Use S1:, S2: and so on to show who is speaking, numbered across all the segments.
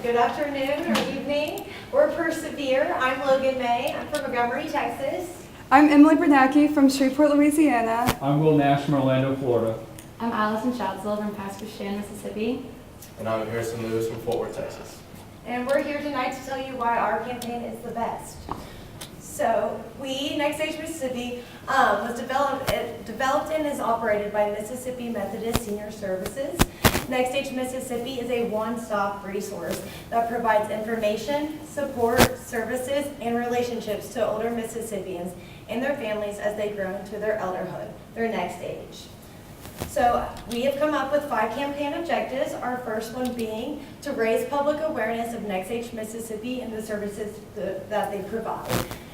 S1: Good afternoon or evening. We're Persevere. I'm Logan May. I'm from Montgomery, Texas.
S2: I'm Emily Bernacki from Shreveport, Louisiana.
S3: I'm Will Nash from Orlando, Florida.
S4: I'm Allison Schatzel from Pasquishan, Mississippi.
S5: And I'm Harrison Lewis from Fort Worth, Texas.
S1: And we're here tonight to tell you why our campaign is the best. So Next Stage Mississippi was developed and is operated by Mississippi Methodist Senior Services. Next Stage Mississippi is a one-stop resource that provides information, support, services, and relationships to older Mississippians and their families as they grow into their elderhood, their next stage. So we have come up with 5 campaign objectives, our first one being to raise public awareness of Next Stage Mississippi and the services that they provide.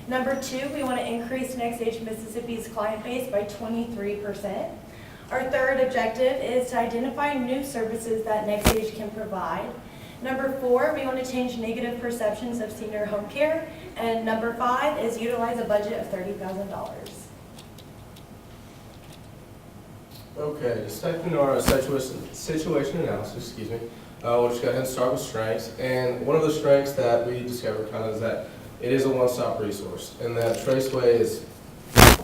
S1: Number 2, we want to increase Next Stage Mississippi's client base by 23%. Our third objective is to identify new services that Next Stage can provide. Number 4, we want to change negative perceptions of senior home care. And number 5 is utilize a budget of $30,000.
S5: Okay, to step into our situation analysis, we'll just go ahead and start with strengths. And one of the strengths that we discovered is that it is a one-stop resource, and that Traceway is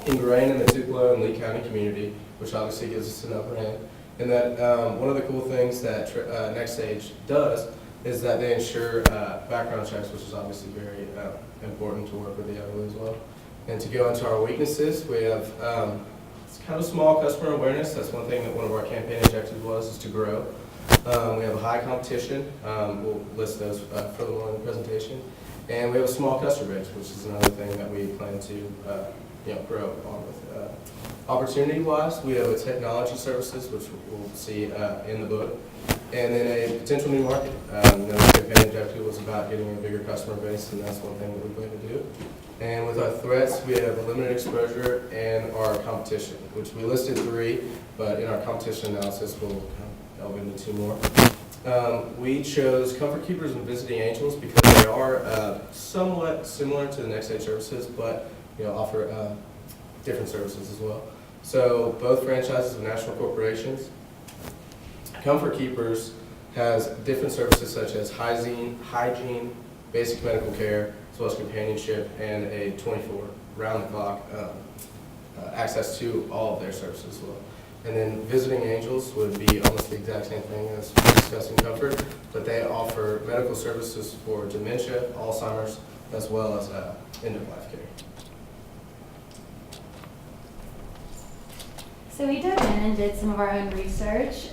S5: ingrained in the Tupelo and Lee County community, which obviously gives us an upper hand. And that one of the cool things that Next Stage does is that they ensure background checks, which is obviously very important to work with the elderly as well. And to go into our weaknesses, we have it's kind of small customer awareness. That's one thing that one of our campaign objectives was, is to grow. We have a high competition. We'll list those further on in the presentation. And we have a small customer base, which is another thing that we plan to grow on with. Opportunity-wise, we have a technology services, which we'll see in the book, and then a potential new market. The campaign objective was about getting a bigger customer base, and that's one thing that we plan to do. And with our threats, we have a limited exposure and our competition, which we listed 3, but in our competition analysis, we'll delve into 2 more. We chose Comfort Keepers and Visiting Angels because they are somewhat similar to the Next Stage services, but offer different services as well. So both franchises of national corporations. Comfort Keepers has different services such as hygiene, basic medical care, as well as companionship, and a 24 round-the-clock access to all of their services as well. And then Visiting Angels would be almost the exact same thing as discussing Comfort, but they offer medical services for dementia, Alzheimer's, as well as end-of-life care.
S4: So we dove in and did some of our own research.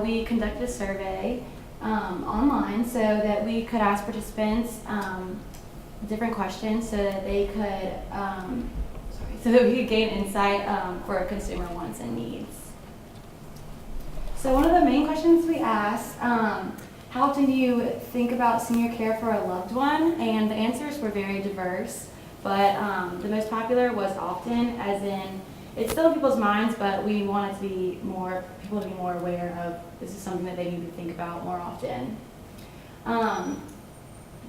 S4: We conducted a survey online so that we could ask participants different questions so that they could we could gain insight for consumer wants and needs. So one of the main questions we asked, how often do you think about senior care for a loved one? And the answers were very diverse, but the most popular was often, as in it's still in people's minds, but we want it to be people to be more aware of this is something that they need to think about more often.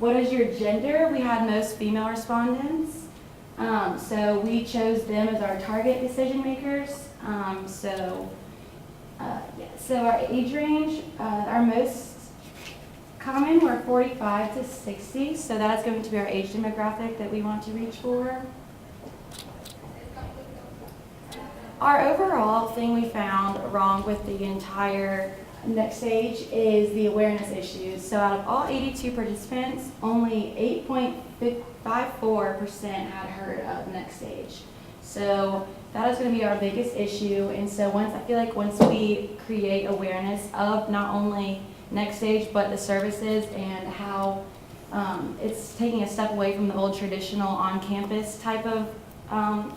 S4: What is your gender? We had most female respondents. So we chose them as our target decision makers. So our age range, our most common were 45 to 60. So that's going to be our age demographic that we want to reach for. Our overall thing we found wrong with the entire Next Stage is the awareness issues. So out of all 82 participants, only 8.54% had heard of Next Stage. So that is going to be our biggest issue. And so I feel like once we create awareness of not only Next Stage, but the services and how it's taking a step away from the old traditional on-campus type of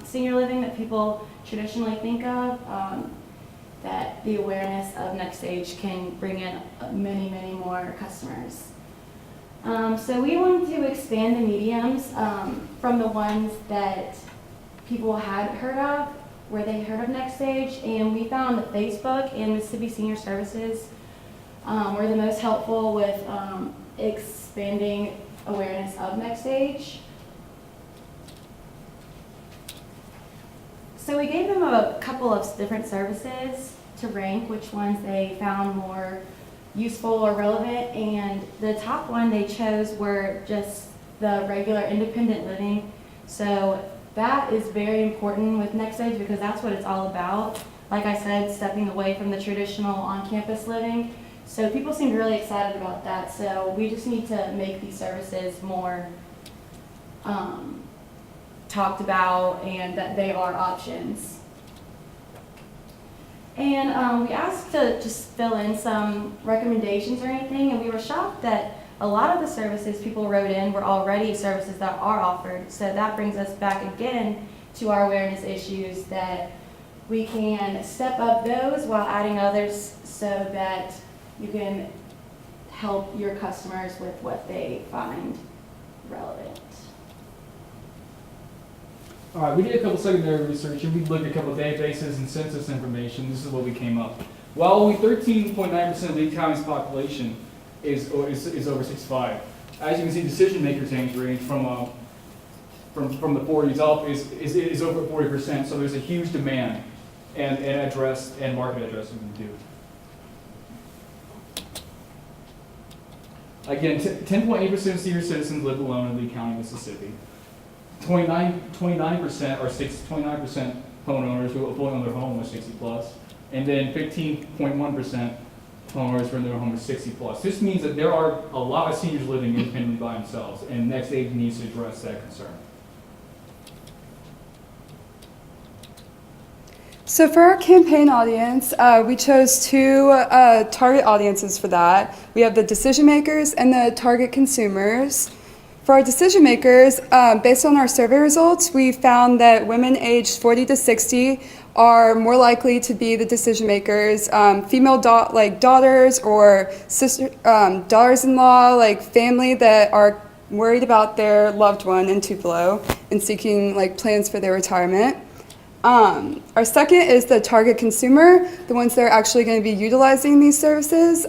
S4: senior living that people traditionally think of, that the awareness of Next Stage can bring in many, many more customers. So we wanted to expand the mediums from the ones that people had heard of, where they heard of Next Stage, and we found that Facebook and Mississippi Senior Services were the most helpful with expanding awareness of Next Stage. So we gave them a couple of different services to rank which ones they found more useful or relevant, and the top one they chose were just the regular independent living. So that is very important with Next Stage because that's what it's all about. Like I said, stepping away from the traditional on-campus living. So people seemed really excited about that. So we just need to make these services more talked about and that they are options. And we asked to just fill in some recommendations or anything, and we were shocked that a lot of the services people wrote in were already services that are offered. So that brings us back again to our awareness issues, that we can step up those while adding others so that you can help your customers with what they find relevant.
S3: All right, we did a couple secondary research and we looked at a couple of databases and census information. This is what we came up. While only 13.9% of the county's population is over 65, as you can see, decision makers' age range from the 40s up is over 40%. So there's a huge demand and address and market address we can do. Again, 10.8% of senior citizens live alone in Lee County, Mississippi. 29% or 29% homeowners who fully own their home are 60 plus, and then 15.1% homeowners who own their home are 60 plus. This means that there are a lot of seniors living independently by themselves, and Next Stage needs to address that concern.
S2: So for our campaign audience, we chose two target audiences for that. We have the decision makers and the target consumers. For our decision makers, based on our survey results, we found that women aged 40 to 60 are more likely to be the decision makers. Female daughters or sister, daughters-in-law, like family that are worried about their loved one in Tupelo and seeking plans for their retirement. Our second is the target consumer, the ones that are actually going to be utilizing these services.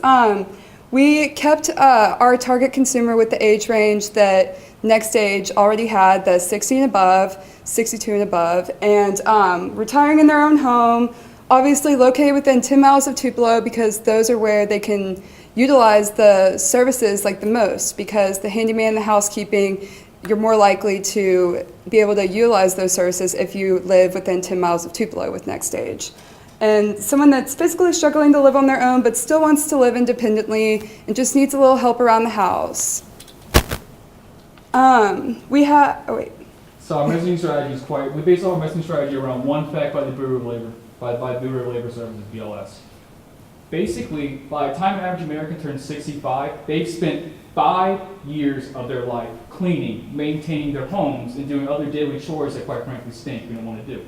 S2: We kept our target consumer with the age range that Next Stage already had, the 60 and above, 62 and above, and retiring in their own home, obviously located within 10 miles of Tupelo because those are where they can utilize the services the most, because the handyman, the housekeeping, you're more likely to be able to utilize those services if you live within 10 miles of Tupelo with Next Stage. And someone that's physically struggling to live on their own but still wants to live independently and just needs a little help around the house.
S3: So our messaging strategy is we base our messaging strategy around one fact by the Bureau of Labor, by Bureau of Labor Services, BLS. Basically, by the time an average American turns 65, they've spent 5 years of their life cleaning, maintaining their homes, and doing other daily chores that quite frankly stink, we don't want to do.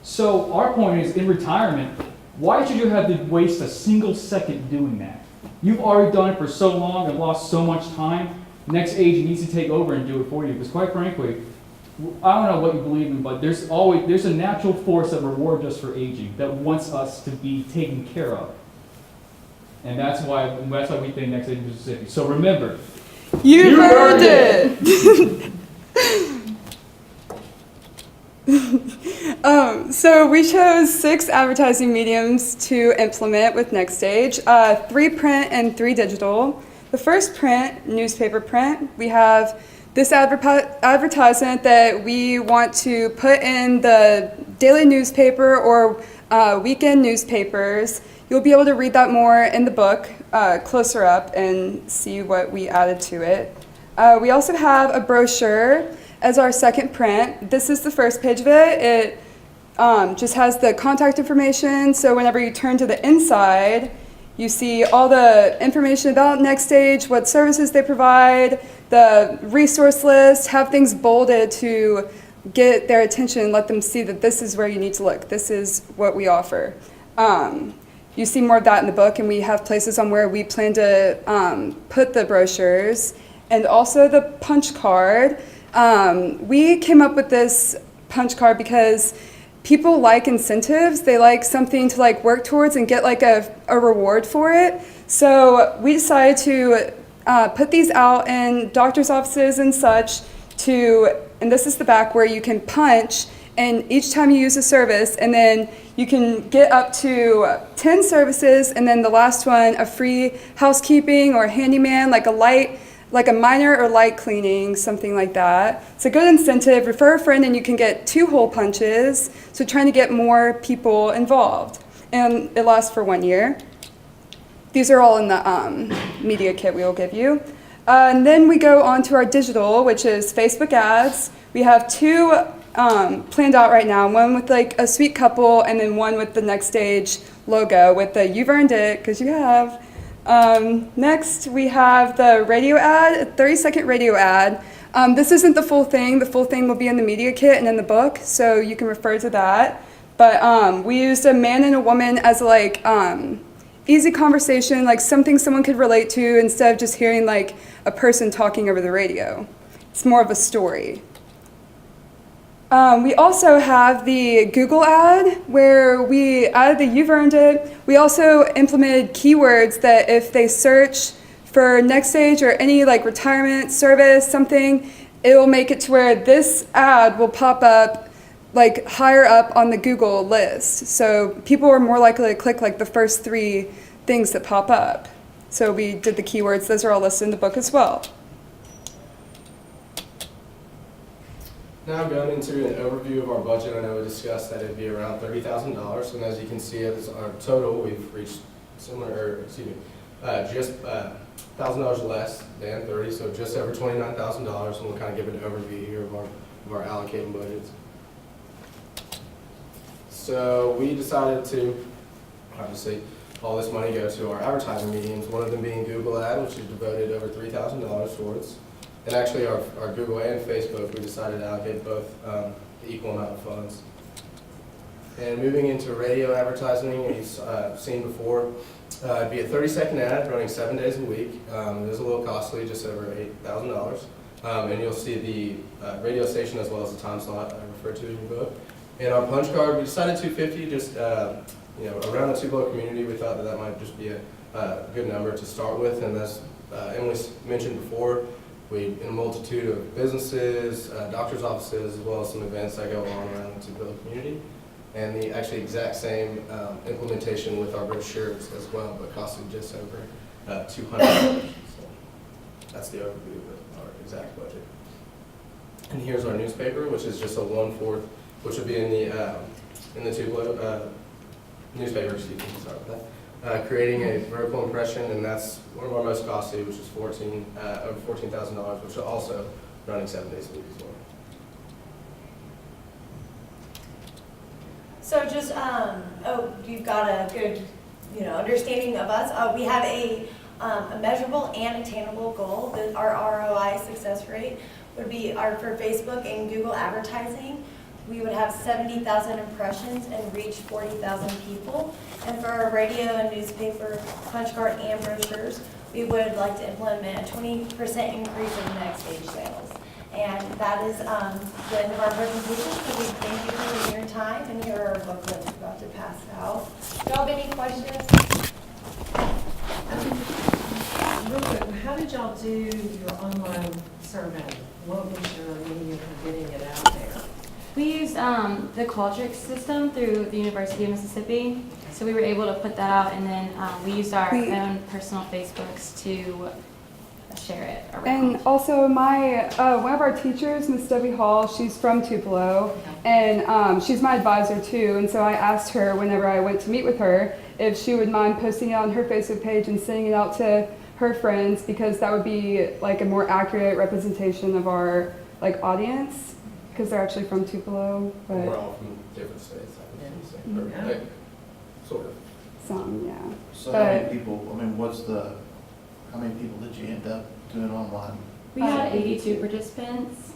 S3: So our point is, in retirement, why should you have to waste a single second doing that? You've already done it for so long and lost so much time. Next Age needs to take over and do it for you, because quite frankly, I don't know what you believe in, but there's a natural force that rewards us for aging, that wants us to be taken care of. And that's why we think Next Age is Mississippi. So remember,
S2: you earned it! So we chose 6 advertising mediums to implement with Next Stage, 3 print and 3 digital. The first print, newspaper print, we have this advertisement that we want to put in the daily newspaper or weekend newspapers. You'll be able to read that more in the book, closer up, and see what we added to it. We also have a brochure as our second print. This is the first page of it. It just has the contact information, so whenever you turn to the inside, you see all the information about Next Stage, what services they provide, the resource list, have things bolded to get their attention, let them see that this is where you need to look. This is what we offer. You see more of that in the book, and we have places on where we plan to put the brochures, and also the punch card. We came up with this punch card because people like incentives. They like something to work towards and get a reward for it. So we decided to put these out in doctor's offices and such and this is the back where you can punch and each time you use a service, and then you can get up to 10 services, and then the last one, a free housekeeping or handyman, like a minor or light cleaning, something like that. It's a good incentive. Refer a friend and you can get 2 hole punches. So trying to get more people involved. And it lasts for 1 year. These are all in the media kit we will give you. And then we go on to our digital, which is Facebook ads. We have 2 planned out right now, one with like a sweet couple and then one with the Next Stage logo with the "You've Earned It," because you have. Next, we have the radio ad, a 30-second radio ad. This isn't the full thing. The full thing will be in the media kit and in the book, so you can refer to that. But we used a man and a woman as like easy conversation, like something someone could relate to instead of just hearing like a person talking over the radio. It's more of a story. We also have the Google ad where we added the "You've Earned It." We also implemented keywords that if they search for Next Stage or any like retirement service, something, it will make it to where this ad will pop up like higher up on the Google list. So people are more likely to click like the first 3 things that pop up. So we did the keywords. Those are all listed in the book as well.
S5: Now going into an overview of our budget, I know we discussed that it'd be around $30,000, and as you can see, as our total, we've reached just $1,000 less than 30, so just over $29,000, and we'll kind of give an overview here of our allocating budgets. So we decided to, obviously, all this money go to our advertising mediums, one of them being Google Ad, which is devoted over $3,000 towards. And actually our Google and Facebook, we decided to allocate both the equal amount of funds. And moving into radio advertising, you've seen before, it'd be a 30-second ad running 7 days a week. It is a little costly, just over $8,000. And you'll see the radio station as well as the time slot I referred to in your book. And our punch card, we decided $250, just around the Tupelo community, we thought that might just be a good number to start with. And as Emily mentioned before, in a multitude of businesses, doctor's offices, as well as some events that go on around the Tupelo community. And the actually exact same implementation with our brochures as well, but costing just over $200. So that's the overview of our exact budget. And here's our newspaper, which is just a 1/4, which would be in the Tupelo newspaper, excuse me, sorry about that. Creating a vertical impression, and that's one of our most costly, which is over $14,000, which are also running 7 days a week as well.
S1: So just, you've got a good, understanding of us. We have a measurable and attainable goal. Our ROI success rate would be for Facebook and Google advertising. We would have 70,000 impressions and reach 40,000 people. And for our radio and newspaper, punch card, and brochures, we would like to implement a 20% increase in Next Stage sales. And that is the end of our presentation. So we thank you for your time, and here are our booklets we're about to pass out. Do y'all have any questions?
S6: Real quick, how did y'all do your online survey? What was your medium for getting it out there?
S4: We used the Qualtrics system through the University of Mississippi, so we were able to put that out, and then we used our own personal Facebooks to share it around.
S2: And also one of our teachers, Miss Debbie Hall, she's from Tupelo, and she's my advisor too, and so I asked her whenever I went to meet with her if she would mind posting it on her Facebook page and sending it out to her friends, because that would be like a more accurate representation of our audience, because they're actually from Tupelo. But
S5: We're all from different states, sort of.
S2: Some, yeah.
S7: So how many people, how many people did you end up doing online?
S4: We had 82 participants.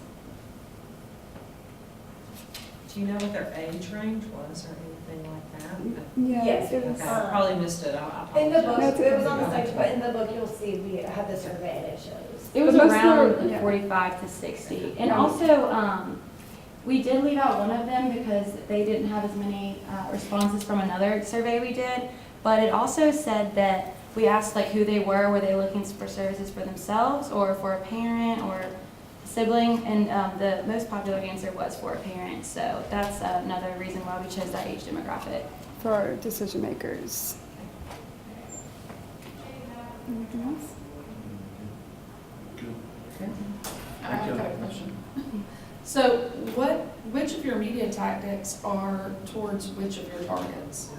S6: Do you know what their age range was or anything like that?
S2: Yeah,
S1: Yes,
S2: it was,
S6: Okay, I probably missed it. I
S1: In the
S6: apologize.
S1: book, it was on the site, but in the book you'll see we have the survey and it shows.
S4: It was
S2: But most
S4: around
S2: were- yeah.
S4: 45 to 60. And
S2: Yeah.
S4: also, we did leave out one of them because they didn't have as many responses from another survey we did. But it also said that we asked who they were they looking for services for themselves or for a parent, or sibling, and the most popular answer was for a parent. So that's another reason why we chose that age demographic.
S2: For our decision makers. Anything else?
S7: Good.
S8: I've got a question. So which of your media tactics are towards which of your targets?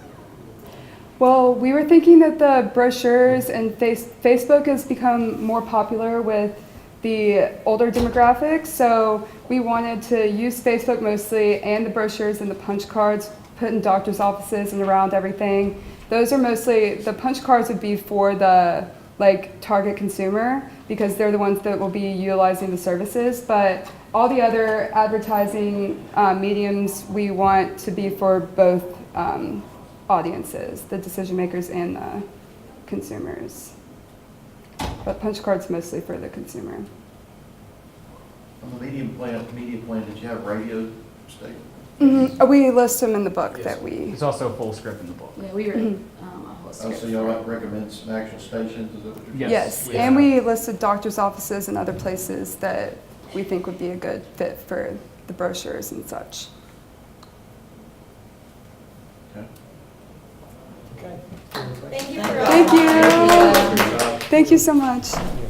S2: Well, we were thinking that the brochures and Facebook has become more popular with the older demographics, so we wanted to use Facebook mostly, and the brochures and the punch cards put in doctor's offices and around everything. Those are mostly, the punch cards would be for the target consumer, because they're the ones that will be utilizing the services, but all the other advertising mediums we want to be for both audiences, the decision makers and the consumers. But punch cards mostly for the consumer.
S7: On the media plan, did you have radio stations?
S2: We list them in the book
S5: Yes.
S2: that we.
S3: There's also a full script in the book.
S4: Yeah, we were a whole
S7: Oh,
S4: script.
S7: so y'all recommend some actual stations, is that what you're?
S3: Yes.
S2: Yes, and we listed doctor's offices and other places that we think would be a good fit for the brochures and such.
S7: Okay.
S1: Thank you for
S2: Thank you.
S5: Good job.
S2: Thank you so much.
S5: Yeah.